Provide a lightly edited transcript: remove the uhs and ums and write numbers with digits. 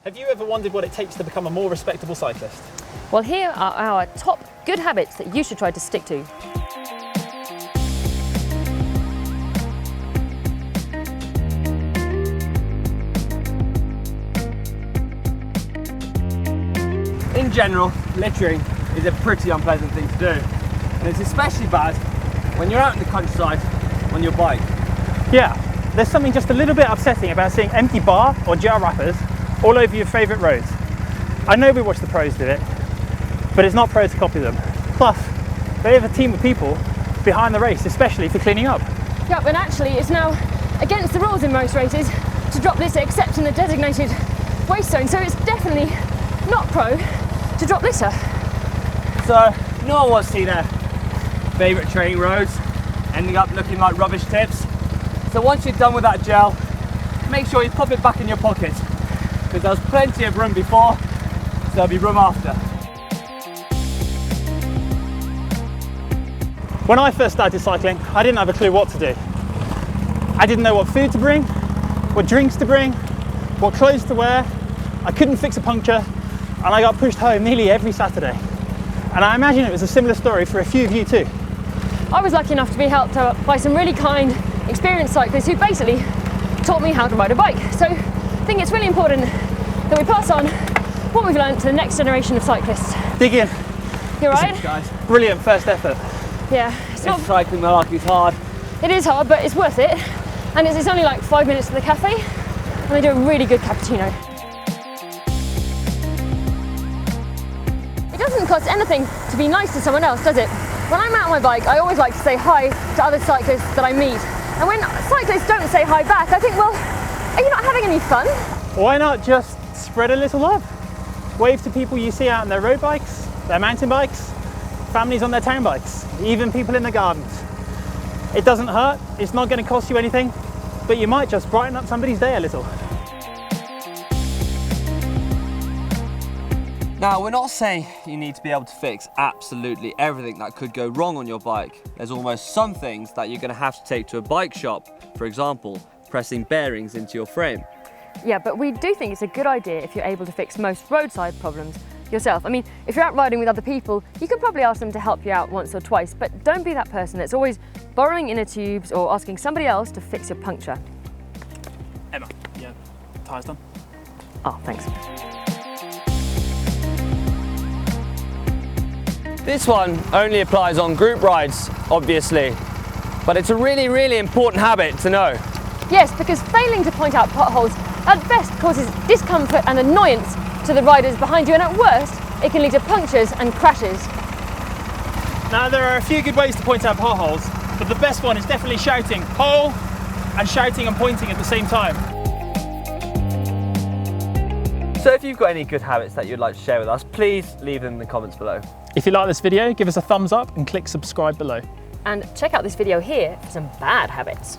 Have you ever wondered what it takes to become a more respectable cyclist? Well, here are our top good habits that you should try to stick to. In general, littering is a pretty unpleasant thing to do, and it's especially bad when you're out in the countryside on your bike. Yeah, there's something just a little bit upsetting about seeing empty bar or gel wrappers all over your favourite roads. I know we watch the pros do it, but it's not pro to copy them. Plus, they have a team of people behind the race, especially for cleaning up. Yep, and actually it's now against the rules in most races to drop litter except in the designated waste zone, so it's definitely not pro to drop litter. So no one wants to see their favourite training roads ending up looking like rubbish tips. So once you're done with that gel, make sure you pop it back in your pocket, because there was plenty of room before, so there'll be room after. When I first started cycling, I didn't have a clue what to do. I didn't know what food to bring, what drinks to bring, what clothes to wear. I couldn't fix a puncture, and I got pushed home nearly every Saturday. And I imagine it was a similar story for a few of you too. I was lucky enough to be helped out by some really kind, experienced cyclists who basically taught me how to ride a bike. So I think it's really important that we pass on what we've learned to the next generation of cyclists. Dig in. You alright? Guys, Brilliant first effort. Yeah, it's not. cycling malarkey is hard. It is hard, but it's worth it. And it's only like 5 minutes to the cafe, and they do a really good cappuccino. It doesn't cost anything to be nice to someone else, does it? When I'm out on my bike, I always like to say hi to other cyclists that I meet. And when cyclists don't say hi back, I think, well, are you not having any fun? Why not just spread a little love? Wave to people you see out on their road bikes, their mountain bikes, families on their town bikes, even people in the gardens. It doesn't hurt, it's not going to cost you anything, but you might just brighten up somebody's day a little. Now, we're not saying you need to be able to fix absolutely everything that could go wrong on your bike. There's almost some things that you're going to have to take to a bike shop. For example, pressing bearings into your frame. Yeah, but we do think it's a good idea if you're able to fix most roadside problems yourself. I mean, if you're out riding with other people, you could probably ask them to help you out once or twice, but don't be that person that's always borrowing inner tubes or asking somebody else to fix your puncture. Emma, yeah, tyres done. Oh, thanks. This one only applies on group rides, obviously, but it's a really, really important habit to know. Yes, because failing to point out potholes at best causes discomfort and annoyance to the riders behind you, and at worst, it can lead to punctures and crashes. Now, there are a few good ways to point out potholes, but the best one is definitely shouting "hole" and shouting and pointing at the same time. So if you've got any good habits that you'd like to share with us, please leave them in the comments below. If you like this video, give us a thumbs up and click subscribe below. And check out this video here for some bad habits.